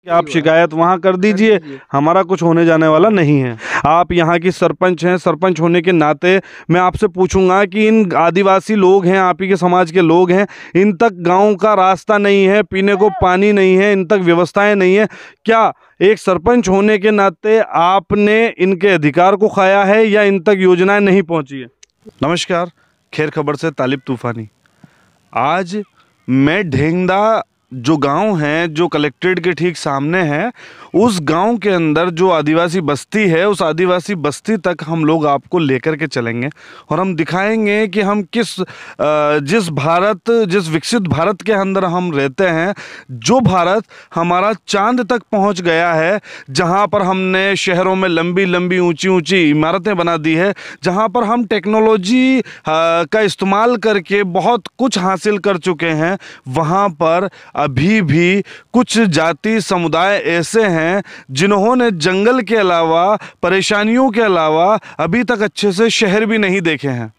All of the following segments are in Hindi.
आप शिकायत वहां कर दीजिए, हमारा कुछ होने जाने वाला नहीं है। आप यहाँ की सरपंच हैं, सरपंच होने के नाते मैं आपसे पूछूंगा कि इन आदिवासी लोग हैं, आप ही के समाज के लोग हैं, इन तक गांव का रास्ता नहीं है, पीने को पानी नहीं है, इन तक व्यवस्थाएं नहीं है। क्या एक सरपंच होने के नाते आपने इनके अधिकार को खाया है या इन तक योजनाएं नहीं पहुंची है? नमस्कार, खैर खबर से तालिब तूफानी। आज मैं ढेंगदा जो गांव है, जो कलेक्ट्रेट के ठीक सामने है, उस गांव के अंदर जो आदिवासी बस्ती है, उस आदिवासी बस्ती तक हम लोग आपको लेकर के चलेंगे और हम दिखाएंगे कि हम जिस विकसित भारत के अंदर हम रहते हैं, जो भारत हमारा चांद तक पहुंच गया है, जहां पर हमने शहरों में लंबी लंबी ऊंची ऊंची इमारतें बना दी है, जहां पर हम टेक्नोलॉजी का इस्तेमाल करके बहुत कुछ हासिल कर चुके हैं, वहां पर अभी भी कुछ जाति समुदाय ऐसे हैं जिन्होंने जंगल के अलावा, परेशानियों के अलावा अभी तक अच्छे से शहर भी नहीं देखे हैं।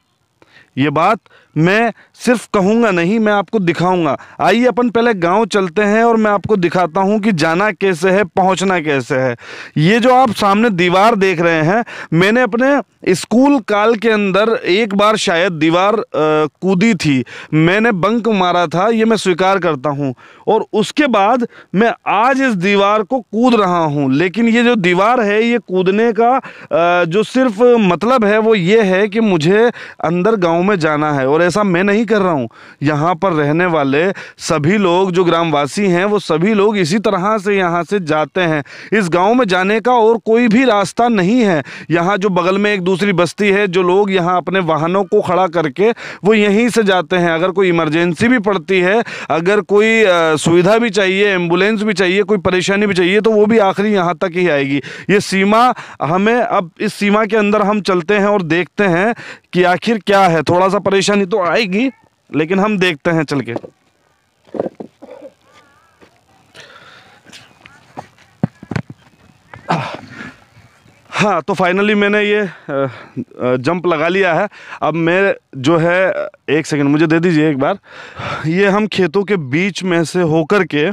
ये बात मैं सिर्फ कहूँगा नहीं, मैं आपको दिखाऊंगा। आइए अपन पहले गांव चलते हैं और मैं आपको दिखाता हूं कि जाना कैसे है, पहुंचना कैसे है। ये जो आप सामने दीवार देख रहे हैं, मैंने अपने स्कूल काल के अंदर एक बार शायद दीवार कूदी थी, मैंने बंक मारा था, ये मैं स्वीकार करता हूं, और उसके बाद मैं आज इस दीवार को कूद रहा हूं। लेकिन ये जो दीवार है, ये कूदने का जो सिर्फ मतलब है वो ये है कि मुझे अंदर गाँव में जाना है, और ऐसा मैं नहीं कर रहा हूँ। यहाँ पर रहने वाले सभी लोग जो ग्रामवासी हैं, वो सभी लोग इसी तरह से यहाँ से जाते हैं। इस गांव में जाने का और कोई भी रास्ता नहीं है। यहाँ जो बगल में एक दूसरी बस्ती है, जो लोग यहाँ अपने वाहनों को खड़ा करके वो यहीं से जाते हैं। अगर कोई इमरजेंसी भी पड़ती है, अगर कोई सुविधा भी चाहिए, एम्बुलेंस भी चाहिए, कोई परेशानी भी चाहिए, तो वो भी आखिरी यहाँ तक ही आएगी। ये सीमा हमें, अब इस सीमा के अंदर हम चलते हैं और देखते हैं कि आखिर क्या है। थोड़ा सा परेशानी तो आएगी, लेकिन हम देखते हैं चल के। हाँ, तो फाइनली मैंने ये जंप लगा लिया है। अब मैं जो है, एक सेकंड मुझे दे दीजिए एक बार। ये हम खेतों के बीच में से होकर के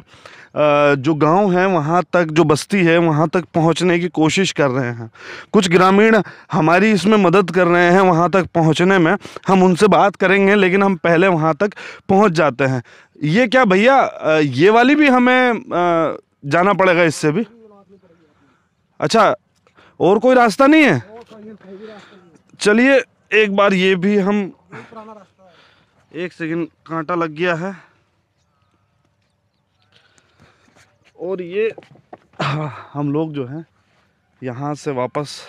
जो गांव है वहाँ तक, जो बस्ती है वहाँ तक पहुँचने की कोशिश कर रहे हैं। कुछ ग्रामीण हमारी इसमें मदद कर रहे हैं वहाँ तक पहुँचने में। हम उनसे बात करेंगे, लेकिन हम पहले वहाँ तक पहुँच जाते हैं। ये क्या भैया, ये वाली भी हमें जाना पड़ेगा इससे भी? अच्छा, और कोई रास्ता नहीं है? चलिए एक बार ये भी हम, एक सेकंड, कांटा लग गया है। और ये हम लोग जो हैं यहाँ से वापस,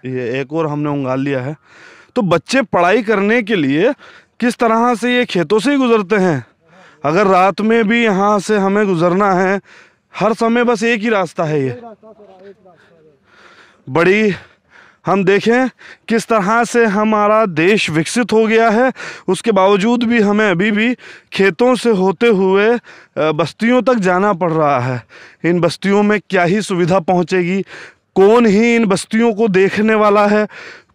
ये एक और हमने उंगाल लिया है। तो बच्चे पढ़ाई करने के लिए किस तरह से ये खेतों से ही गुजरते हैं। अगर रात में भी यहाँ से हमें गुजरना है, हर समय बस एक ही रास्ता है। ये बड़ी, हम देखें किस तरह से हमारा देश विकसित हो गया है, उसके बावजूद भी हमें अभी भी खेतों से होते हुए बस्तियों तक जाना पड़ रहा है। इन बस्तियों में क्या ही सुविधा पहुंचेगी, कौन ही इन बस्तियों को देखने वाला है,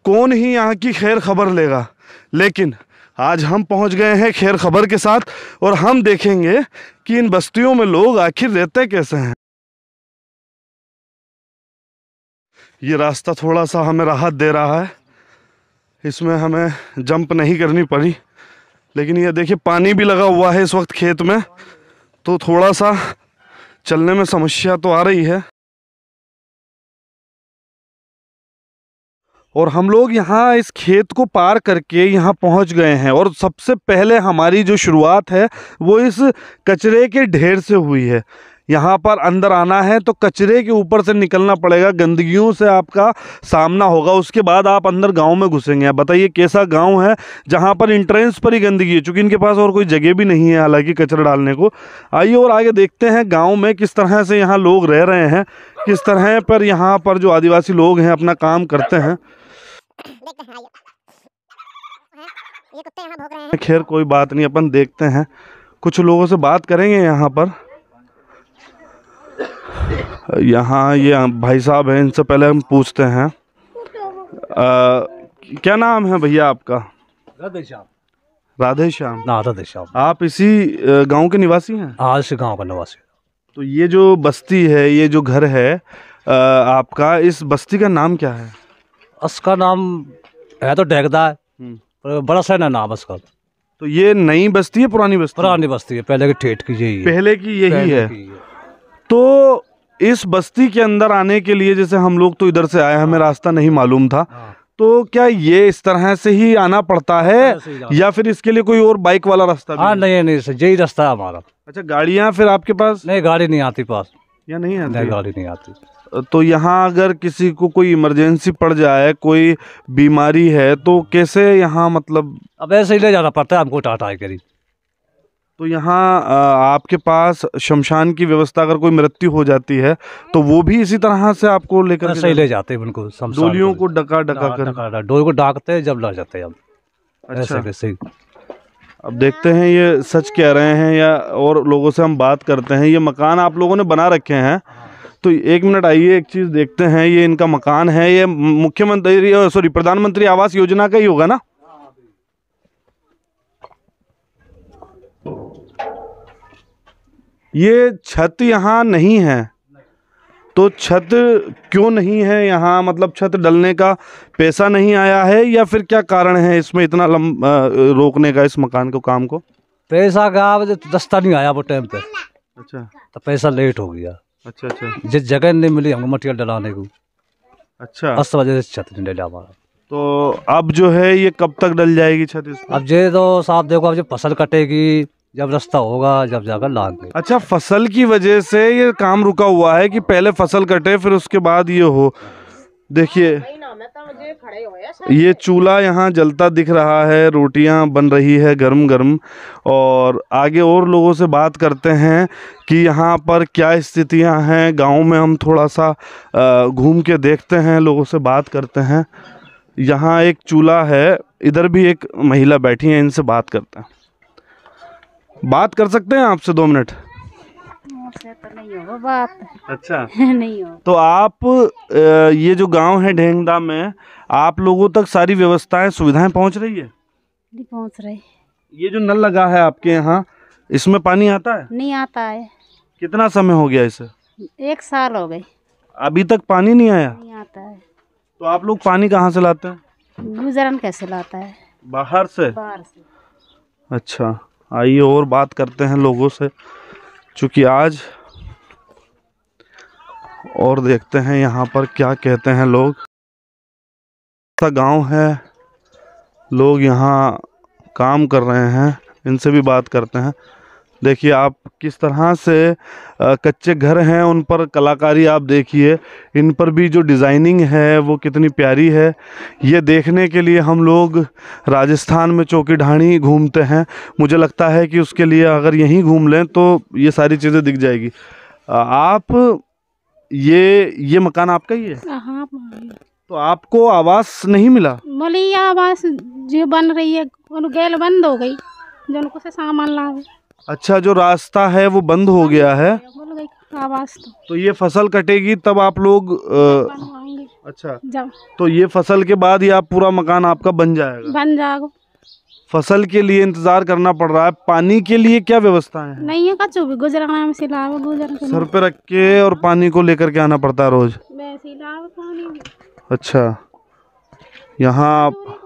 कौन ही यहाँ की खैर खबर लेगा। लेकिन आज हम पहुंच गए हैं खैर खबर के साथ, और हम देखेंगे कि इन बस्तियों में लोग आखिर रहते कैसे हैं। ये रास्ता थोड़ा सा हमें राहत दे रहा है, इसमें हमें जंप नहीं करनी पड़ी। लेकिन ये देखिए, पानी भी लगा हुआ है इस वक्त खेत में, तो थोड़ा सा चलने में समस्या तो आ रही है। और हम लोग यहाँ इस खेत को पार करके यहाँ पहुँच गए हैं, और सबसे पहले हमारी जो शुरुआत है वो इस कचरे के ढेर से हुई है। यहाँ पर अंदर आना है तो कचरे के ऊपर से निकलना पड़ेगा, गंदगियों से आपका सामना होगा, उसके बाद आप अंदर गांव में घुसेंगे। आप बताइए कैसा गांव है जहाँ पर इंट्रेंस पर ही गंदगी है, चूँकि इनके पास और कोई जगह भी नहीं है हालांकि कचरा डालने को। आइए और आगे देखते हैं गाँव में किस तरह से यहाँ लोग रह रहे हैं, किस तरह पर यहाँ पर जो आदिवासी लोग हैं अपना काम करते हैं। खैर कोई बात नहीं, अपन देखते हैं, कुछ लोगों से बात करेंगे यहाँ पर। यहाँ ये भाई साहब हैं, इनसे पहले हम पूछते हैं। क्या नाम है भैया आपका? राधे श्याम। राधे श्याम। राधे श्याम। आप इसी गांव के निवासी हैं? हाँ, इसी गांव का निवासी। तो ये जो बस्ती है, ये जो घर है आपका, इस बस्ती का नाम क्या है? उसका नाम है तो डेगदा है, पर बड़ा सा ना नाम उसका। तो ये नई बस्ती है, पुरानी बस्ती? पुरानी बस्ती है, पहले की ठेठ की यही है। पहले की यही पहले है। की है। तो इस बस्ती के अंदर आने के लिए, जैसे हम लोग तो इधर से आए, हमें रास्ता नहीं मालूम था, हाँ। तो क्या ये इस तरह से ही आना पड़ता है ऐसे ही जाना। या फिर इसके लिए कोई और बाइक वाला रास्ता भी हाँ है? नहीं नहीं, यही रास्ता है हमारा। अच्छा, गाड़ियां फिर आपके पास नहीं, गाड़ी नहीं आती पास। या नहीं नहीं, आती? गाड़ी नहीं आती। तो यहाँ अगर किसी को कोई इमरजेंसी पड़ जाए, कोई बीमारी है, तो कैसे यहाँ मतलब? अब ऐसे ही ले जाना पड़ता है हमको, टाटा करी। तो यहाँ आपके पास शमशान की व्यवस्था, अगर कोई मृत्यु हो जाती है तो वो भी इसी तरह से आपको लेकर ऐसे ही ले जाते हैं उनको, डोलियों को डका कर? डोर को डाकते हैं, जब ला जाते हैं हम। अच्छा। ऐसे ही। अब देखते हैं ये सच कह रहे हैं या और लोगों से हम बात करते हैं। ये मकान आप लोगों ने बना रखे हैं, तो एक मिनट आइए, एक चीज़ देखते हैं। ये इनका मकान है, ये मुख्यमंत्री प्रधानमंत्री आवास योजना का ही होगा ना? ये छत यहाँ नहीं है, तो छत क्यों नहीं है यहाँ? मतलब छत डलने का पैसा नहीं आया है या फिर क्या कारण है इसमें इतना रोकने का इस मकान को, काम को? पैसा का दस्ता नहीं आया वो टाइम पे। अच्छा। तो पैसा लेट हो गया। अच्छा अच्छा। जिस जगह नहीं मिली हमको मटेरियल डलाने को, अच्छा, उस वजह से छत नहीं डला हमारा। तो अब जो है ये कब तक डल जाएगी छत इस पर? अब ये तो साहब देखो, अब जब फसल कटेगी, जब रास्ता होगा, जब जाकर लाएंगे। अच्छा, फसल की वजह से ये काम रुका हुआ है कि पहले फसल कटे फिर उसके बाद ये हो? देखिए, ये चूल्हा यहाँ जलता दिख रहा है, रोटियाँ बन रही है गरम गरम। और आगे और लोगों से बात करते हैं कि यहाँ पर क्या स्थितियाँ हैं गांव में। हम थोड़ा सा घूम के देखते हैं, लोगों से बात करते हैं। यहाँ एक चूल्हा है, इधर भी एक महिला बैठी है, इनसे बात करते हैं। बात कर सकते हैं आपसे 2 मिनट? तो नहीं होगा बात। अच्छा। नहीं हो। तो आप ये जो गांव है ढेंगदा में, आप लोगों तक सारी व्यवस्थाएं, सुविधाएं पहुंच रही है? नहीं पहुंच रही। ये जो नल लगा है आपके यहाँ, इसमें पानी आता है? नहीं आता है। कितना समय हो गया इसे? 1 साल हो गई। अभी तक पानी नहीं आया? नहीं आता है। तो आप लोग पानी कहाँ से लाते हैं? गुजरन कैसे लाता है? बाहर से? बाहर से। अच्छा, आइए और बात करते हैं लोगों से, चूँकि आज, और देखते हैं यहाँ पर क्या कहते हैं लोग। ऐसा गांव है, लोग यहाँ काम कर रहे हैं, इनसे भी बात करते हैं। देखिए आप किस तरह से कच्चे घर हैं, उन पर कलाकारी आप देखिए, इन पर भी जो डिज़ाइनिंग है वो कितनी प्यारी है। ये देखने के लिए हम लोग राजस्थान में चौकी ढाणी घूमते हैं। मुझे लगता है कि उसके लिए अगर यहीं घूम लें तो ये सारी चीज़ें दिख जाएगी। आप ये मकान आपका ही है? हाँ। तो आपको आवास नहीं मिला? बोली आवास जो बन रही है वो गैल बंद हो गई, जो उनको से सामान लावे। अच्छा, जो रास्ता है वो बंद हो गया है? बोल गई आवास। तो ये फसल कटेगी तब आप लोग बनवाएंगे। अच्छा, जब तो ये फसल के बाद ही आप पूरा मकान आपका बन जाएगा? बन जाएगा। फसल के लिए इंतजार करना पड़ रहा है। पानी के लिए क्या व्यवस्था है? नहीं है, कचू भी गुजरना में सिलावे, गुजर के सर पे रख के और पानी को लेकर के आना पड़ता है रोज? वैसे ही लावे पानी। अच्छा, यहाँ आप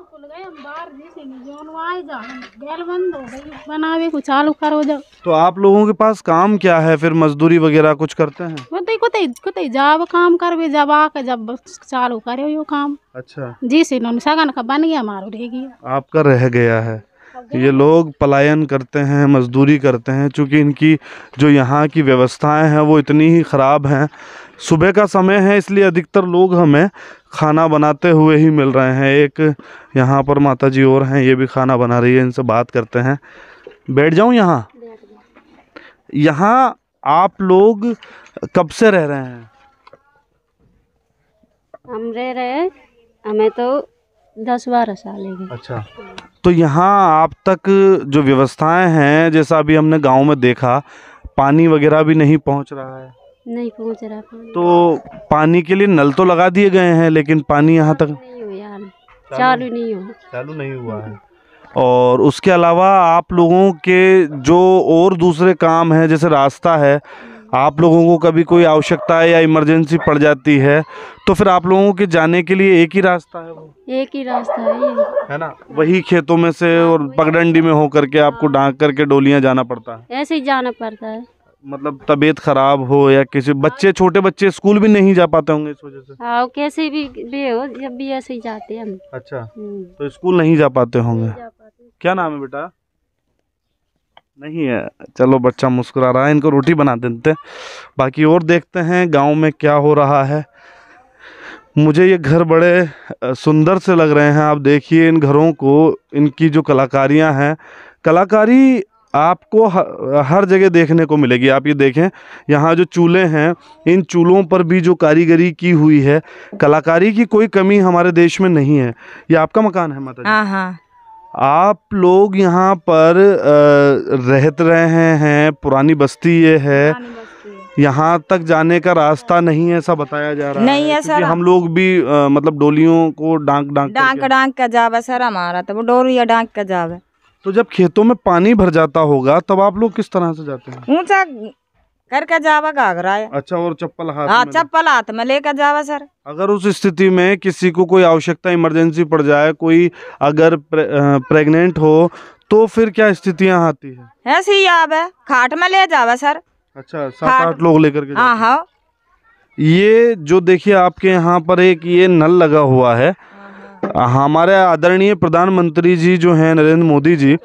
गैल बंद हो गई, बनावे को चालू करो जब। तो आप लोगों के पास काम क्या है फिर? मजदूरी वगैरह कुछ करते हैं? कुते जाब काम करवे, जब आके जब चालू करे यो काम। अच्छा, जी से नौन सगन का बन गया, मारो रह गया, आपका रह गया है। ये लोग पलायन करते हैं, मजदूरी करते हैं, क्योंकि इनकी जो यहाँ की व्यवस्थाएं हैं वो इतनी ही ख़राब हैं। सुबह का समय है, इसलिए अधिकतर लोग हमें खाना बनाते हुए ही मिल रहे हैं। एक यहाँ पर माता जी और हैं, ये भी खाना बना रही है, इनसे बात करते हैं। बैठ जाऊँ यहाँ? यहाँ आप लोग कब से रह रहे हैं? हम रह रहे, हमें तो 10-12 साल हो गए। अच्छा, तो यहाँ आप तक जो व्यवस्थाएं हैं, जैसा अभी हमने गांव में देखा, पानी वगैरह भी नहीं पहुँच रहा है? नहीं पहुँच रहा पानी। तो पानी के लिए नल तो लगा दिए गए हैं, लेकिन पानी यहाँ तक नहीं हो यार, चालू नहीं हुआ है। और उसके अलावा आप लोगों के जो और दूसरे काम हैं, जैसे रास्ता है, आप लोगों को कभी कोई आवश्यकता या इमरजेंसी पड़ जाती है तो फिर आप लोगों के जाने के लिए एक ही रास्ता है, वो एक ही रास्ता है ये। है ना, वही खेतों में से और पगडंडी में होकर के आपको ढांक करके डोलियां जाना पड़ता है। ऐसे ही जाना पड़ता है। मतलब तबीयत खराब हो या किसी बच्चे, छोटे बच्चे स्कूल भी नहीं जा पाते होंगे इस वजह से। हाँ, कैसे भी हो, जब भी ऐसे ही जाते हैं हम। अच्छा, तो स्कूल नहीं जा पाते होंगे। क्या नाम है बेटा? नहीं है, चलो बच्चा मुस्कुरा रहा है, इनको रोटी बना देते हैं। बाकी और देखते हैं गांव में क्या हो रहा है। मुझे ये घर बड़े सुंदर से लग रहे हैं। आप देखिए इन घरों को, इनकी जो कलाकारियां हैं, कलाकारी आपको हर जगह देखने को मिलेगी। आप ये देखें, यहाँ जो चूल्हे हैं, इन चूल्हों पर भी जो कारीगरी की हुई है, कलाकारी की कोई कमी हमारे देश में नहीं है। ये आपका मकान है माता जी? हाँ हाँ। आप लोग यहाँ पर रहते रहे हैं, पुरानी बस्ती ये है, यहाँ तक जाने का रास्ता नहीं है ऐसा बताया जा रहा है। नहीं है सर, हम लोग भी मतलब डोलियों को डांक का जावे सर हमारा, तो वो डोरिया डांक का जावे। तो जब खेतों में पानी भर जाता होगा तब आप लोग किस तरह से जाते हैं? ऊंचा करके जावा घाघरा। अच्छा, और चप्पल हाथ हाँ, में? चप्पल हाथ में लेकर जावा सर। अगर उस स्थिति में किसी को कोई आवश्यकता, इमरजेंसी पड़ जाए, कोई अगर प्रेग्नेंट हो, तो फिर क्या स्थितियां आती है? ऐसे ही आवे, खाट में ले जावा सर। अच्छा, 7-8 लोग लेकर के हाँ हाँ। ये जो देखिए आपके यहाँ पर एक ये नल लगा हुआ है, हमारे आदरणीय प्रधानमंत्री जी जो हैं नरेंद्र मोदी जी,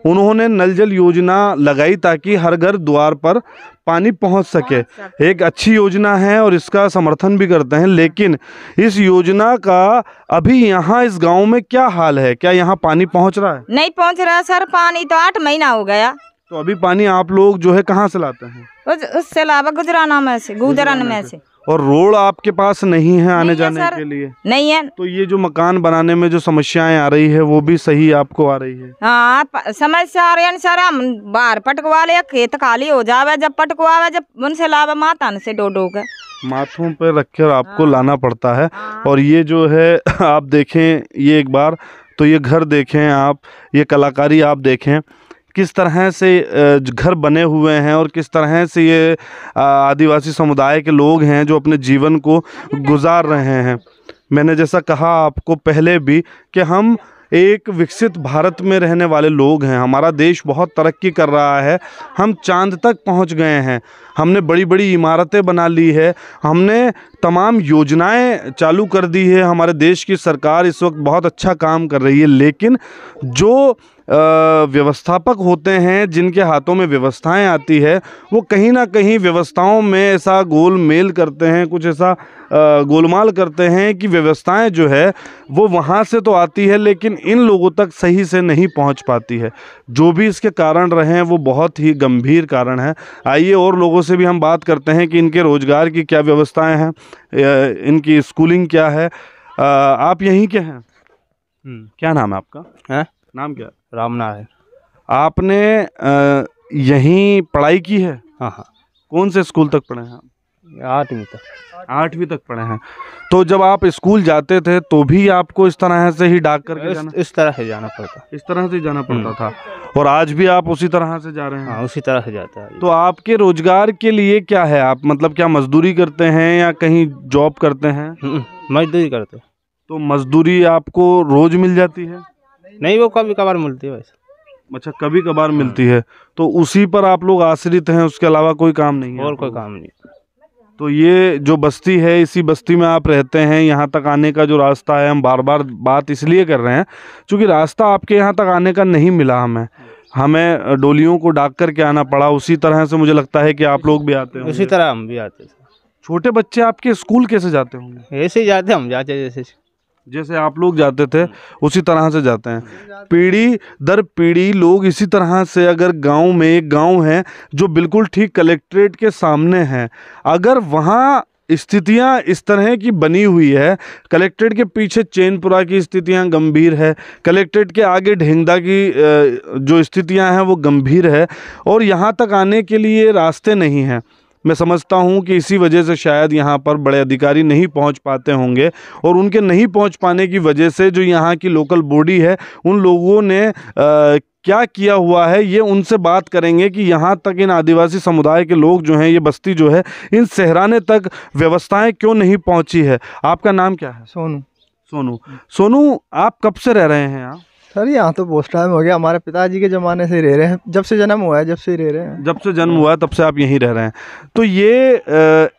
उन्होंने नल जल योजना लगाई ताकि हर घर द्वार पर पानी पहुंच सके। एक अच्छी योजना है और इसका समर्थन भी करते हैं, लेकिन इस योजना का अभी यहाँ इस गांव में क्या हाल है? क्या यहाँ पानी पहुंच रहा है? नहीं पहुंच रहा सर, पानी तो 8 महीना हो गया। तो अभी पानी आप लोग जो है कहाँ से लाते हैं? उससे अलावा गुजराना में से, गुजरान में से। और रोड आपके पास नहीं है आने जाने के लिए? नहीं है। तो ये जो मकान बनाने में जो समस्याएं आ रही है वो भी सही आपको आ रही है? हाँ, समस्या आ रही है सर। हम बाहर पटकवा ले, खेत खाली हो जावे, जब पटकवावे, जब उनसे लावे माता से डो के माथों पे रख कर आपको लाना पड़ता है। और ये जो है आप देखें, ये एक बार तो ये घर देखें आप, ये कलाकारी आप देखें, किस तरह से घर बने हुए हैं और किस तरह से ये आदिवासी समुदाय के लोग हैं जो अपने जीवन को गुजार रहे हैं। मैंने जैसा कहा आपको पहले भी कि हम एक विकसित भारत में रहने वाले लोग हैं। हमारा देश बहुत तरक्की कर रहा है, हम चांद तक पहुंच गए हैं, हमने बड़ी बड़ी इमारतें बना ली है, हमने तमाम योजनाएं चालू कर दी है। हमारे देश की सरकार इस वक्त बहुत अच्छा काम कर रही है, लेकिन जो व्यवस्थापक होते हैं, जिनके हाथों में व्यवस्थाएं आती है, वो कहीं ना कहीं व्यवस्थाओं में ऐसा गोलमेल करते हैं, कुछ ऐसा गोलमाल करते हैं कि व्यवस्थाएं जो है वो वहाँ से तो आती है लेकिन इन लोगों तक सही से नहीं पहुँच पाती है। जो भी इसके कारण रहे हैं वो बहुत ही गंभीर कारण है। आइए और लोगों से भी हम बात करते हैं कि इनके रोज़गार की क्या व्यवस्थाएं हैं, इनकी स्कूलिंग क्या है। आप यहीं के हैं? क्या नाम है आपका? हैं? नाम क्या? राम नारायण। आपने यहीं पढ़ाई की है? हाँ हाँ। कौन से स्कूल तक पढ़े हैं? 8वीं तक। 8वीं तक पढ़े हैं। तो जब आप स्कूल जाते थे तो भी आपको इस तरह से ही डाक करके जाना? इस तरह से जाना पड़ता। इस तरह से जाना पड़ता था। और आज भी आप उसी तरह से जा रहे हैं? हाँ, उसी तरह से जाता है। तो आपके रोजगार के लिए क्या है? आप मतलब क्या मजदूरी करते हैं या कहीं जॉब करते हैं? मजदूरी करते। तो मजदूरी आपको रोज मिल जाती है? नहीं, वो कभी कभार मिलती है वैसे। अच्छा, कभी कभार मिलती है। तो उसी पर आप लोग आश्रित हैं, उसके अलावा कोई काम नहीं है? और कोई काम नहीं। तो ये जो बस्ती है, इसी बस्ती में आप रहते हैं। यहाँ तक आने का जो रास्ता है, हम बार बार बात इसलिए कर रहे हैं क्योंकि रास्ता आपके यहाँ तक आने का नहीं मिला हमें डोलियों को डाक करके आना पड़ा। उसी तरह से मुझे लगता है कि आप लोग भी आते हैं। उसी तरह हम भी आते हैं। छोटे बच्चे आपके स्कूल कैसे जाते होंगे? ऐसे ही जाते, हम जाते जैसे आप लोग जाते थे उसी तरह से जाते हैं। पीढ़ी दर पीढ़ी लोग इसी तरह से, अगर गांव में एक गांव है जो बिल्कुल ठीक कलेक्ट्रेट के सामने है, अगर वहाँ स्थितियां इस तरह की बनी हुई है, कलेक्ट्रेट के पीछे चैनपुरा की स्थितियां गंभीर है, कलेक्ट्रेट के आगे ढेंगदा की जो स्थितियां हैं वो गंभीर है, और यहाँ तक आने के लिए रास्ते नहीं हैं। मैं समझता हूँ कि इसी वजह से शायद यहाँ पर बड़े अधिकारी नहीं पहुँच पाते होंगे, और उनके नहीं पहुँच पाने की वजह से जो यहाँ की लोकल बॉडी है, उन लोगों ने क्या किया हुआ है, ये उनसे बात करेंगे कि यहाँ तक इन आदिवासी समुदाय के लोग जो हैं, ये बस्ती जो है, इन सहराने तक व्यवस्थाएं क्यों नहीं पहुँची है। आपका नाम क्या है? सोनू। सोनू। सोनू, आप कब से रह रहे हैं यहाँ? सर यहाँ तो बहुत टाइम हो गया, हमारे पिताजी के ज़माने से ही रह रहे हैं, जब से जन्म हुआ है जब से ही रह रहे हैं। जब से जन्म हुआ है तब से आप यहीं रह रहे हैं। तो ये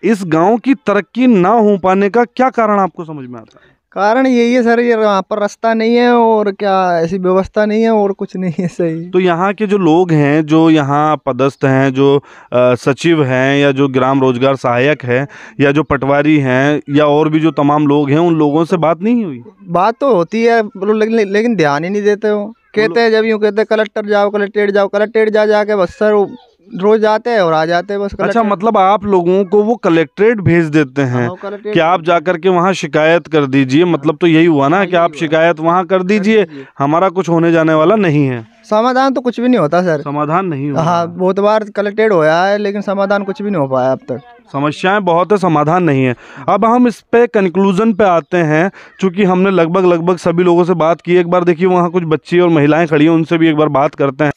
इस गांव की तरक्की ना हो पाने का क्या कारण आपको समझ में आता है? कारण यही है सर, ये यहाँ पर रास्ता नहीं है और क्या ऐसी व्यवस्था नहीं है और कुछ नहीं है सही। तो यहाँ के जो लोग हैं, जो यहाँ पदस्थ हैं, जो सचिव हैं या जो ग्राम रोजगार सहायक है या जो पटवारी हैं या और भी जो तमाम लोग हैं, उन लोगों से बात नहीं हुई? बात तो होती है लेकिन ध्यान ही नहीं देते हो। कहते हैं जब यूँ कहते हैं कलेक्टर जाओ, कलेक्टेट जाओ, कलेक्टेट जाके बस सर रोज जाते हैं और आ जाते हैं बस। अच्छा, मतलब आप लोगों को वो कलेक्ट्रेट भेज देते हैं कि आप जाकर के वहाँ शिकायत कर दीजिए। मतलब तो यही हुआ ना कि आप शिकायत वहाँ कर दीजिए, हमारा कुछ होने जाने वाला नहीं है। समाधान तो कुछ भी नहीं होता सर। समाधान नहीं हुआ? हाँ, बहुत बार कलेक्टेड होया है लेकिन समाधान कुछ भी नहीं हो पाया अब तक। समस्याएं बहुत है, समाधान नहीं है। अब हम इस पे कंक्लूजन पे आते हैं, क्योंकि हमने लगभग सभी लोगों से बात की। एक बार देखिए वहाँ कुछ बच्ची और महिलाएं खड़ी हैं, उनसे भी एक बार बात करते हैं।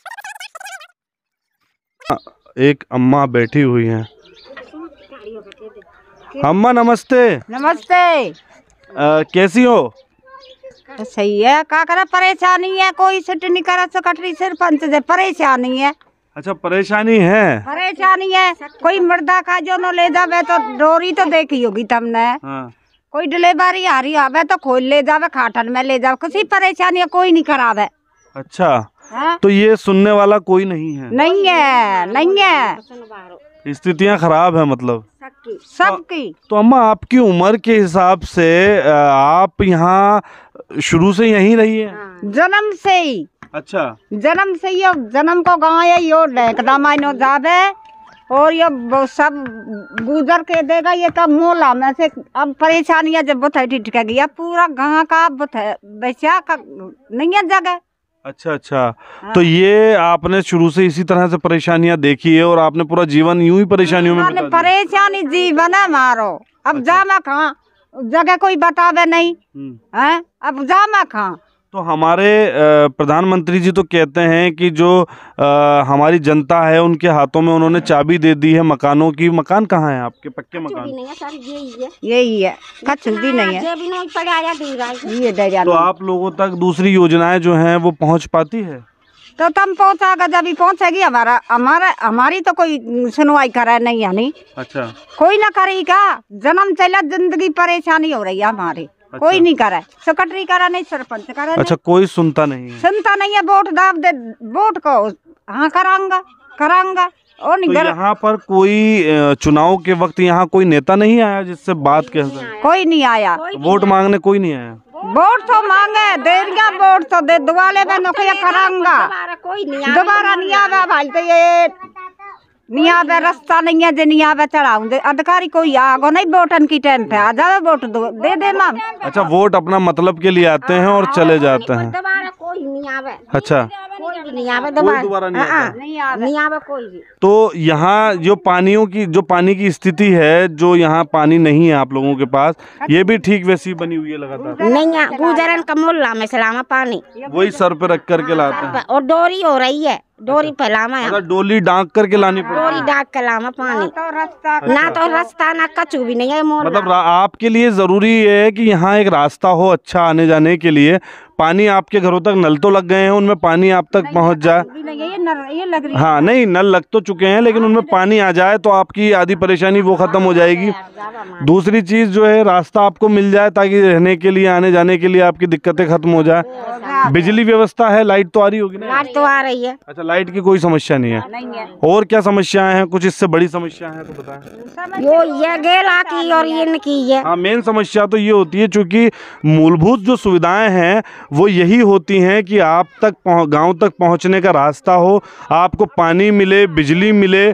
एक अम्मा बैठी हुई हैं। अम्मा नमस्ते। नमस्ते। कैसी हो? सही है, का करे, परेशानी है, कोई सेट नहीं करा सकटरी सरपंच से, परेशानी है। अच्छा, परेशानी है? परेशानी है, कोई मुर्दा का जो न ले जावे तो डोरी तो देखी होगी तुमने। हाँ। कोई डिलीवरी आ रही आवे तो खोल ले जावे, खाटन में ले जावे, किसी परेशानी है कोई नहीं करावे। अच्छा। हाँ? तो ये सुनने वाला कोई नहीं है? नहीं है, नहीं है, स्थितियां खराब है मतलब सबकी। तो अम्मा, आपकी उम्र के हिसाब से आप यहाँ शुरू से यहीं रही है? जन्म से ही। अच्छा। जन्म से ही, जन्म को गाँव है, यो डेकदा मायनो जावे और ये सब गुजर के देगा। ये तो मोला में से अब परेशानियां जब बुथे ठिठकेगी, अब पूरा गाँव का बुथे बैसा का नहीं है जगह। अच्छा अच्छा। तो ये आपने शुरू से इसी तरह से परेशानियां देखी है और आपने पूरा जीवन यूं ही परेशानियों में बिता दिया? परेशानी जीवन है मारो। अब अच्छा। जामा कहाँ, जगह कोई बतावे नहीं है, अब जामा कहाँ। तो हमारे प्रधानमंत्री जी तो कहते हैं कि जो हमारी जनता है उनके हाथों में उन्होंने चाबी दे दी है मकानों की। मकान कहाँ है आपके? पक्के मकान? यही है, कच्छ भी नहीं है। ये तो आप लोगों तक दूसरी योजनाएं जो हैं वो पहुंच पाती है? तो तुम पहुँचागा जब भी पहुँचेगी। हमारी तो कोई सुनवाई करे नहीं है। नहीं, अच्छा, कोई ना करेगा। जन्म चला जिंदगी परेशानी हो रही है हमारी। अच्छा। कोई नहीं करे, सेक्रेटरी करा नहीं, सरपंच करा नहीं। अच्छा, कोई सुनता नहीं है? सुनता नहीं है। वोट दाब दे, वोट को हाँ कराऊंगा और नहीं। तो यहाँ पर कोई चुनाव के वक्त यहाँ कोई नेता नहीं आया जिससे बात कह सके? कोई नहीं आया। वोट मांगने कोई नहीं आया? वोट तो मांगे, देरिया वोट तो दे, दुआले में नौकरियां कराऊंगा, दोबारा नहीं आवे भाई। तो ये नहीं आवे, रास्ता नहीं है, जो नहीं आवे चढ़ाऊं दे। अधिकारी कोई आगो नहीं, वोटन की टाइम पे आ जावे, वोट दे दे माम। अच्छा, वोट अपना मतलब के लिए आते हैं और चले जाते हैं? दोबारा कोई नहीं आवे। अच्छा, कोई भी नहीं आवे, दोबारा नहीं आता? नहीं आवे कोई भी। तो यहाँ जो पानी की स्थिति है, जो यहाँ पानी नहीं है आप लोगों के पास, ये भी ठीक वैसी बनी हुई है लगातार? नहीं है, गुजरन का मुल्ला में सलामा पानी वही सर पे रख करके लाते हैं और डोरी हो रही है, डोरी पे लामा है। डोली डांक करके लानी पड़ती डोरी डाक के लामा पानी। ना तो रास्ता ना कचू भी नहीं है। मतलब आपके लिए जरूरी है कि यहाँ एक रास्ता हो अच्छा आने जाने के लिए। पानी आपके घरों तक, नल तो लग गए हैं, उनमें पानी आप तक पहुँच जाए? हाँ, नहीं, नल लग तो चुके हैं लेकिन उनमें पानी आ जाए तो आपकी आधी परेशानी वो खत्म हो जाएगी। दूसरी चीज जो है, रास्ता आपको मिल जाए ताकि रहने के लिए, आने जाने के लिए आपकी दिक्कतें खत्म हो जाए। बिजली व्यवस्था है, लाइट तो आ रही होगी ना? लाइट तो आ रही है। अच्छा, लाइट की कोई समस्या नहीं है? और क्या समस्याएं हैं? कुछ इससे बड़ी समस्या है तो बताएं। यो ये गेला की और इनकी है। हाँ, मेन समस्या तो ये होती है, क्योंकि मूलभूत जो सुविधाएं हैं वो यही होती हैं कि आप तक गांव तक पहुंचने का रास्ता हो, आपको पानी मिले, बिजली मिले,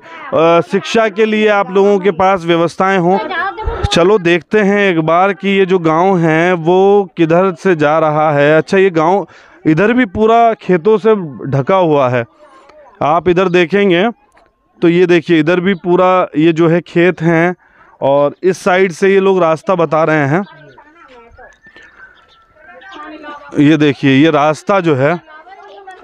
शिक्षा के लिए आप लोगों के पास व्यवस्थाएं हों। चलो देखते हैं एक बार कि ये जो गांव है वो किधर से जा रहा है। अच्छा, ये गांव इधर भी पूरा खेतों से ढका हुआ है। आप इधर देखेंगे तो ये देखिए, इधर भी पूरा ये जो है खेत हैं और इस साइड से ये लोग रास्ता बता रहे हैं। ये देखिए, ये रास्ता जो है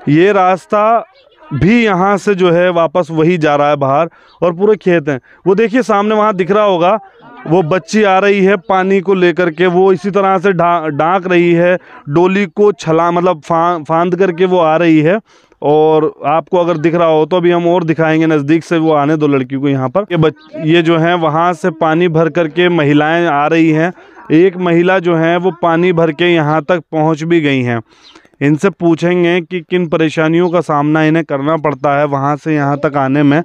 ये रास्ता भी यहाँ से जो है वापस वही जा रहा है बाहर, और पूरे खेत हैं। वो देखिए सामने वहाँ दिख रहा होगा, वो बच्ची आ रही है पानी को लेकर के, वो इसी तरह से डांक रही है डोली को, मतलब फांद करके वो आ रही है। और आपको अगर दिख रहा हो तो अभी हम और दिखाएंगे नज़दीक से, वो आने दो लड़की को यहाँ पर। ये जो है वहाँ से पानी भर करके महिलाएं आ रही हैं। एक महिला जो है वो पानी भर के यहाँ तक पहुँच भी गई हैं। इनसे पूछेंगे कि किन परेशानियों का सामना इन्हें करना पड़ता है वहाँ से यहाँ तक आने में,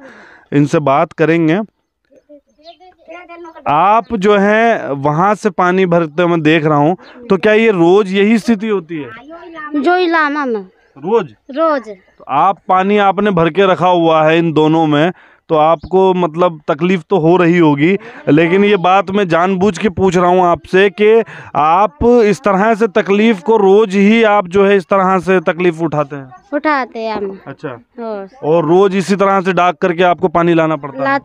इनसे बात करेंगे। आप जो है वहाँ से पानी भरते मैं देख रहा हूँ, तो क्या ये रोज यही स्थिति होती है? जो इलामा में रोज रोज तो आप पानी आपने भर के रखा हुआ है इन दोनों में, तो आपको मतलब तकलीफ तो हो रही होगी। लेकिन ये बात मैं जानबूझ के पूछ रहा हूँ आपसे कि आप इस तरह से तकलीफ को रोज ही आप जो है इस तरह से तकलीफ उठाते हैं? हम। अच्छा, और रोज इसी तरह से डाक करके आपको पानी लाना पड़ता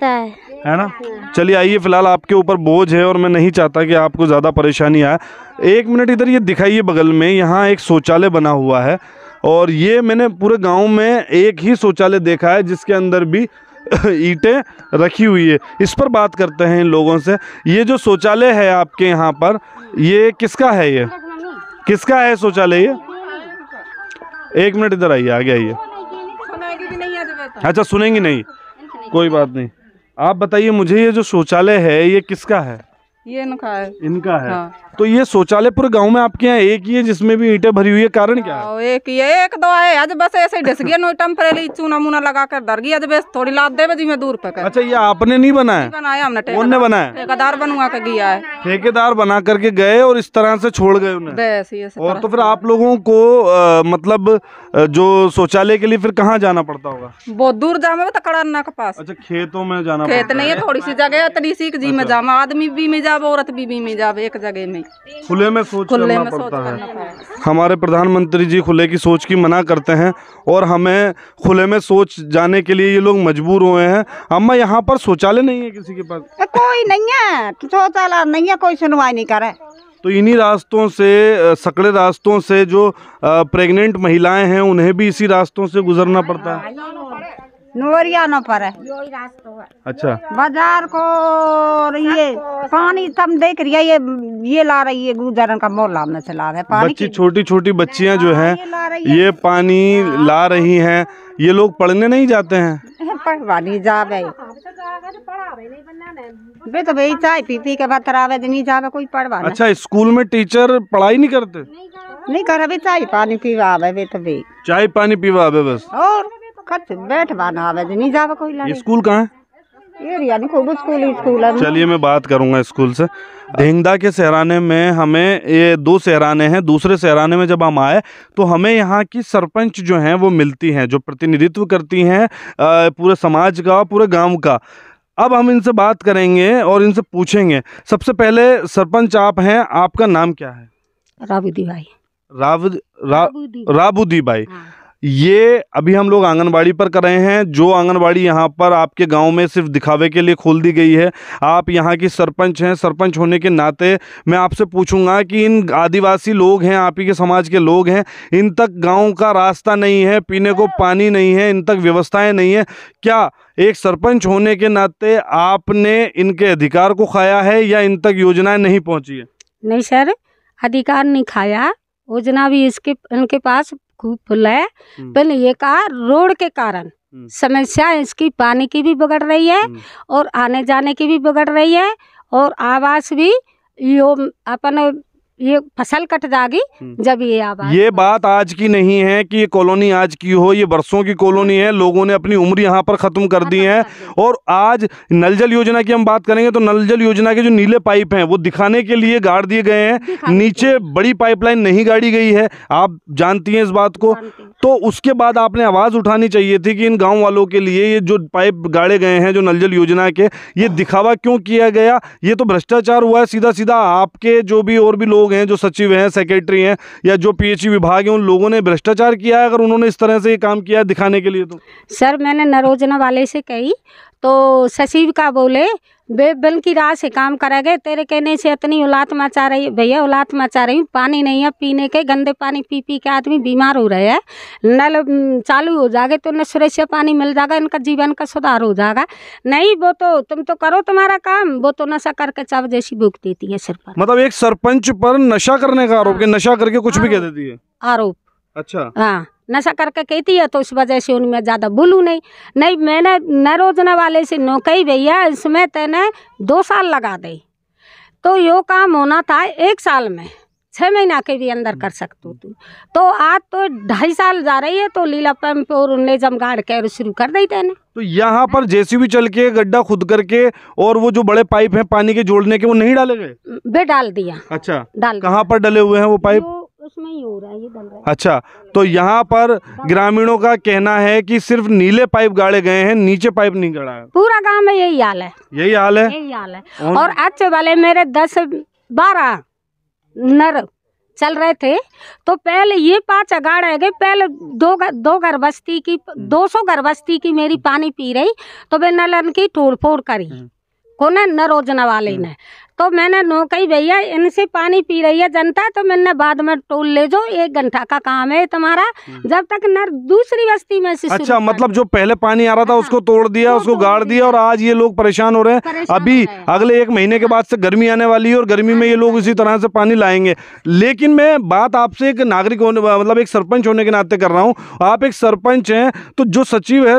है ना? चलिए आइए, फिलहाल आपके ऊपर बोझ है और मैं नहीं चाहता कि आपको ज़्यादा परेशानी आए। एक मिनट इधर ये दिखाइए, बगल में यहाँ एक शौचालय बना हुआ है, और ये मैंने पूरे गांव में एक ही शौचालय देखा है जिसके अंदर भी ईंटें रखी हुई है। इस पर बात करते हैं इन लोगों से। ये जो शौचालय है आपके यहाँ पर, ये किसका है? ये किसका है शौचालय? ये एक मिनट इधर आइए, आगे आइए। अच्छा, सुनेंगी नहीं, कोई बात नहीं। आप बताइए मुझे, ये जो शौचालय है ये किसका है? ये इनका है। इनका है। हाँ। तो ये शौचालय पूरे गांव में आपके यहाँ एक ही है जिसमें भी ईंटें भरी हुई है, कारण क्या है? एक ही है, एक दो है, आज बस ऐसे ढस गया, नोई टेम्परेरी चूना मुना लगा कर डर गया, बस थोड़ी लाद दे बजी में दूर पे कर। अच्छा, ये आपने नहीं बनाया? बनाया हमने, कौन ने बनाया? ठेकेदार बनवा के गया है। ठेकेदार बना करके गए और इस तरह से छोड़ गए उन्हें। और तो फिर आप लोगों को मतलब जो शौचालय के लिए फिर कहाँ जाना पड़ता होगा? बहुत दूर जामे तो कड़न्ना के पास। अच्छा, खेतों में जाना? खेत नहीं है, थोड़ी सी जगह है, तड़ी सी जी में जामा, आदमी भी में जावे, औरत भी में जावे, एक जगह में खुले में सोच करना पड़ता है। हमारे प्रधानमंत्री जी खुले की सोच की मना करते हैं और हमें खुले में सोच जाने के लिए ये लोग मजबूर हुए हैं। अम्मा, यहाँ पर शौचालय नहीं है किसी के पास? कोई नहीं है, शौचालय नहीं है, कोई सुनवाई नहीं करे। तो इन्हीं रास्तों से, सकड़े रास्तों से जो प्रेग्नेंट महिलाएं हैं उन्हें भी इसी रास्तों से गुजरना पड़ता है। नोरिया न पर है। अच्छा, बाजार को ये पानी तुम देख रही है, ये ला रही है, गुजरन का मोहल्ला में चला रहे पानी। बच्ची, छोटी छोटी बच्चियां जो हैं ये पानी ला रही हैं। ये लोग पढ़ने नहीं जाते हैं? पढ़वा नहीं जावे, वे तो भाई चाय पी के बतरावे, नहीं जावे कोई पढ़वा। अच्छा, स्कूल में टीचर पढ़ाई नहीं करते? नहीं करे, चाय पानी पीवावे, वे तो भाई चाय पानी पीवावे बस, और बैठवा ना आवे, नहीं जावे कोई। ये स्कूल कहाँ है? स्कूल है। चलिए मैं बात करूंगा स्कूल से। ढेंगदा के सहराने में हमें, ये 2 सहराने हैं, दूसरे सहराने में जब हम आए तो हमें यहाँ की सरपंच जो हैं वो मिलती हैं, जो प्रतिनिधित्व करती हैं पूरे समाज का, पूरे गांव का। अब हम इनसे बात करेंगे और इनसे पूछेंगे। सबसे पहले सरपंच आप हैं, आपका नाम क्या है? राबूदी भाई। राबूदी भाई। ये अभी हम लोग आंगनबाड़ी पर कर रहे हैं, जो आंगनबाड़ी यहाँ पर आपके गांव में सिर्फ दिखावे के लिए खोल दी गई है। आप यहाँ की सरपंच हैं, सरपंच होने के नाते मैं आपसे पूछूंगा कि इन आदिवासी लोग हैं, आप ही के समाज के लोग हैं, इन तक गांव का रास्ता नहीं है, पीने को पानी नहीं है, इन तक व्यवस्थाएं नहीं है। क्या एक सरपंच होने के नाते आपने इनके अधिकार को खाया है या इन तक योजनाएं नहीं पहुँची है? नहीं सर, अधिकार नहीं खाया, योजना भी इनके पास खूब फुल है। पहले ये कहा रोड के कारण समस्या इसकी, पानी की भी बिगड़ रही है और आने जाने की भी बिगड़ रही है, और आवास भी यो अपन ये फसल कट जाएगी जब ये आवास। ये बात आज की नहीं है कि ये कॉलोनी आज की हो, ये बरसों की कॉलोनी है। लोगों ने अपनी उम्र यहाँ पर ख़त्म कर दी है। और आज नल जल योजना की हम बात करेंगे तो नल जल योजना के जो नीले पाइप हैं वो दिखाने के लिए गाड़ दिए गए हैं, नीचे बड़ी पाइपलाइन नहीं गाड़ी गई है। आप जानती हैं इस बात को। तो उसके बाद आपने आवाज़ उठानी चाहिए थी कि इन गाँव वालों के लिए ये जो पाइप गाड़े गए हैं जो नल जल योजना के, ये दिखावा क्यों किया गया? ये तो भ्रष्टाचार हुआ है सीधा सीधा। आपके जो भी और भी लोग हैं, जो सचिव हैं, सेक्रेटरी हैं, या जो पीएचई विभाग है, उन लोगों ने भ्रष्टाचार किया है अगर उन्होंने इस तरह से ये काम किया दिखाने के लिए। तो सर मैंने नरोजना वाले से कही तो सचिव का बोले बेबल की राह से काम करेंगे। तेरे कहने से इतनी औलाद मचा रही है भैया, औलाद मचा रही हूँ। पानी नहीं है पीने के, गंदे पानी पी पी के आदमी बीमार हो रहे हैं। नल चालू हो जाएगा तो उन्हें सुरक्षा पानी मिल जाएगा, इनका जीवन का सुधार हो जाएगा। नहीं वो तो तुम तो करो तुम्हारा काम, वो तो नशा करके चाव जैसी भूख देती है सिर पर। मतलब एक सरपंच पर नशा करने का आरोप, नशा करके कुछ भी कह देती है आरोप। अच्छा। हाँ, नशा करके कहती है तो उस वजह से उनमें ज़्यादा बोलूँ नहीं। मैंने न रोजने वाले से नो कही भैया इसमें तेने 2 साल लगा दे, तो यो काम होना था 1 साल में, 6 महीना के भी अंदर कर सकते तू। तो आज तो 2.5 साल जा रही है, तो लीला पंप और निजम गाड़ के शुरू कर दी तेने। तो यहाँ पर जेसीबी चल के गड्ढा खुद करके और वो जो बड़े पाइप हैं पानी के जोड़ने के, वो नहीं डाले गए? बे डाल दिया। अच्छा, डाल कहाँ पर डले हुए हैं वो पाइप? उसमें ही हो रहा है, ये डल रहा है। अच्छा, तो यहाँ पर ग्रामीणों का कहना है कि सिर्फ नीले पाइप गाड़े गए हैं, नीचे पाइप नहीं गड़ा है। पूरा गांव में यही हाल है, यही हाल है, यही हाल है। और अच्छे वाले मेरे 10-12 नर चल रहे थे, तो पहले ये 5 गाड़े गए। पहले 2 घर बस्ती की 200 घर बस्ती की मेरी पानी पी रही, तो वे नलन की तोड़ फोड़ करी कोने न रोजना वाले ने। तो मैंने नो कही भैया इनसे पानी पी रही है जनता, तो मैंने बाद में टोल ले जो, 1 घंटा का काम है तुम्हारा, जब तक नर दूसरी बस्ती में से। अच्छा, मतलब जो पहले पानी आ रहा था उसको तोड़ दिया, उसको गाड़ दिया, और आज ये लोग परेशान हो रहे हैं। अभी अगले 1 महीने के बाद से गर्मी आने वाली है, और गर्मी में ये लोग इसी तरह से पानी लाएंगे। लेकिन मैं बात आपसे एक नागरिक होने, मतलब एक सरपंच होने के नाते कर रहा हूँ। आप एक सरपंच हैं, तो जो सचिव है,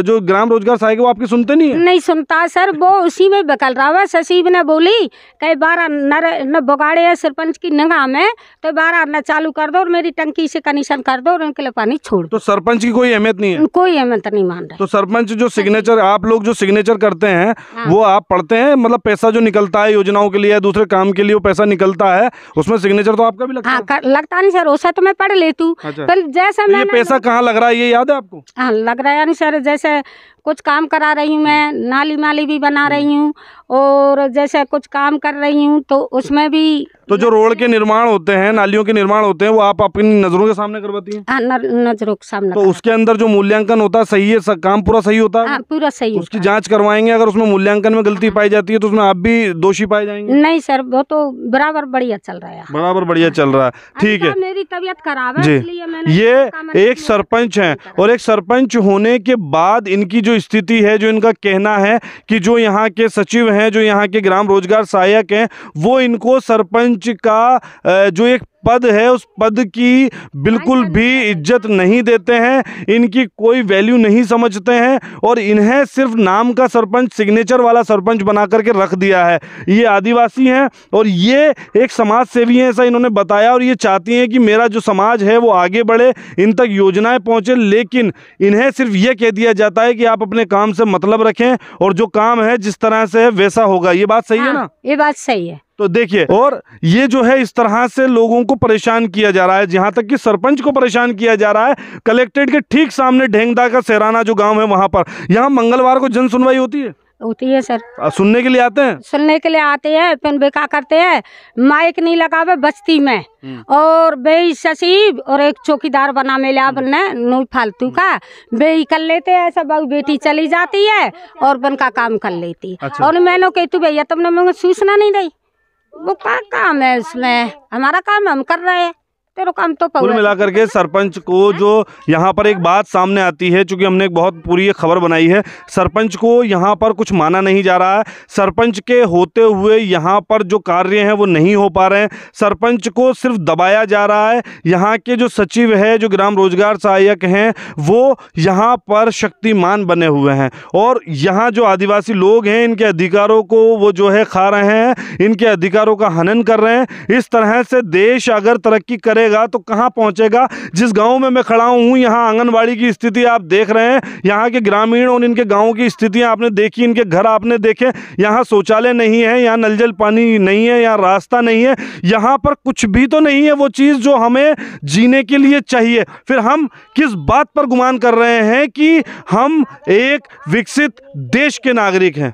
जो ग्राम रोजगार सहायक, वो आपकी सुनते नहीं है? नहीं सुनता सर, वो उसी में बकल रहा है। सचिव ने बोली कई 12 न बगाड़े है सरपंच की निगाह में, तो 12 न चालू कर दो और मेरी टंकी से कनेक्शन कर दो और उनके लिए पानी छोड़ दो। तो सरपंच की कोई अहमियत नहीं है? कोई अहमियत नहीं मान रहे। तो सरपंच जो सिग्नेचर, आप लोग जो सिग्नेचर करते हैं, हाँ। वो आप पढ़ते हैं? मतलब पैसा जो निकलता है योजनाओं के लिए, दूसरे काम के लिए, वो पैसा निकलता है, उसमें सिग्नेचर तो आपका भी लगता है? हाँ, लगता नहीं सर, वैसा तो मैं पढ़ लेती हूँ। अच्छा। पर जैसे तो ये पैसा कहाँ लग रहा है, ये याद है आपको? हाँ, लग रहा है नहीं सर, जैसे कुछ काम करा रही हूँ मैं, नाली भी बना रही हूँ, और जैसे कुछ काम कर रही हूँ तो उसमें भी। तो जो रोड के निर्माण होते हैं, नालियों के निर्माण होते हैं, वो आप अपनी नजरों के सामने करवाती हैं? हाँ, नजरों के सामने। तो उसके अंदर जो मूल्यांकन होता है, सही है, काम पूरा सही होता है? हाँ, पूरा सही। उसकी जांच करवाएंगे, अगर उसमें मूल्यांकन में गलती पाई जाती है तो उसमें आप भी दोषी पाए जाएंगे? नहीं सर, वो तो बराबर बढ़िया चल रहा है, बराबर बढ़िया चल रहा है। ठीक है, मेरी तबीयत खराब है जी। इसलिए मैंने ये एक सरपंच हैं, और एक सरपंच होने के बाद इनकी जो स्थिति है, जो इनका कहना है कि जो यहाँ के सचिव हैं, जो यहाँ के ग्राम रोजगार सहायक हैं, वो इनको सरपंच का जो एक पद है, उस पद की बिल्कुल भी इज्जत नहीं देते हैं, इनकी कोई वैल्यू नहीं समझते हैं, और इन्हें सिर्फ नाम का सरपंच, सिग्नेचर वाला सरपंच बना करके रख दिया है। ये आदिवासी हैं और ये एक समाज सेवी हैं, ऐसा इन्होंने बताया, और ये चाहती हैं कि मेरा जो समाज है वो आगे बढ़े, इन तक योजनाएं पहुंचे, लेकिन इन्हें सिर्फ ये कह दिया जाता है कि आप अपने काम से मतलब रखें, और जो काम है जिस तरह से है वैसा होगा। ये बात सही है ना? ये बात सही है। तो देखिए, और ये जो है इस तरह से लोगों को परेशान किया जा रहा है, जहां तक कि सरपंच को परेशान किया जा रहा है। कलेक्ट्रेट के ठीक सामने ढेंगदा का सेराना जो गांव है, वहां पर यहाँ मंगलवार को जन सुनवाई होती है सर। सुनने के लिए आते हैं? सुनने के लिए आते हैं, फिर बेका करते हैं, माइक नहीं लगावे बस्ती में, और बे सचिव और एक चौकीदार बना में नो फालतू का बे कर लेते हैं। ऐसा बहू बेटी चली जाती है और बन का काम कर लेती है। अच्छा। और मैंने कहती भैया तुमने मुझे सूचना नहीं दी, वो क्या काम है उसमें, हमारा काम हम कर रहे हैं, तेरे काम तो कुल मिलाकर के सरपंच को जो यहाँ पर एक बात सामने आती है, चूंकि हमने एक बहुत पूरी खबर बनाई है, सरपंच को यहाँ पर कुछ माना नहीं जा रहा है। सरपंच के होते हुए यहाँ पर जो कार्य हैं वो नहीं हो पा रहे हैं, सरपंच को सिर्फ दबाया जा रहा है। यहाँ के जो सचिव है, जो ग्राम रोजगार सहायक हैं, वो यहाँ पर शक्तिमान बने हुए हैं, और यहाँ जो आदिवासी लोग हैं इनके अधिकारों को वो जो है खा रहे हैं, इनके अधिकारों का हनन कर रहे हैं। इस तरह से देश अगर तरक्की करे तो कहां पहुंचेगा। जिस गांव में मैं खड़ा हूं, यहां आंगनबाड़ी की स्थिति आप देख रहे हैं, यहां के ग्रामीण और इनके गांवों की स्थितियां आपने देखी, इनके घर आपने देखे। यहां शौचालय नहीं है, यहां नल जल पानी नहीं है, यहां रास्ता नहीं है, यहां पर कुछ भी तो नहीं है वो चीज जो हमें जीने के लिए चाहिए। फिर हम किस बात पर गुमान कर रहे हैं कि हम एक विकसित देश के नागरिक हैं?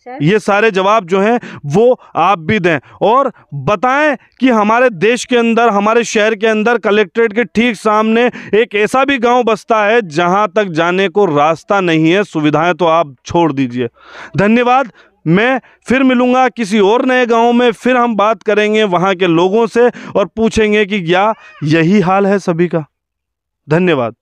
ये सारे जवाब जो हैं वो आप भी दें, और बताएं कि हमारे देश के अंदर, हमारे शहर के अंदर कलेक्ट्रेट के ठीक सामने एक ऐसा भी गांव बसता है जहां तक जाने को रास्ता नहीं है। सुविधाएं तो आप छोड़ दीजिए। धन्यवाद। मैं फिर मिलूँगा किसी और नए गांव में, फिर हम बात करेंगे वहाँ के लोगों से और पूछेंगे कि क्या यही हाल है सभी का। धन्यवाद।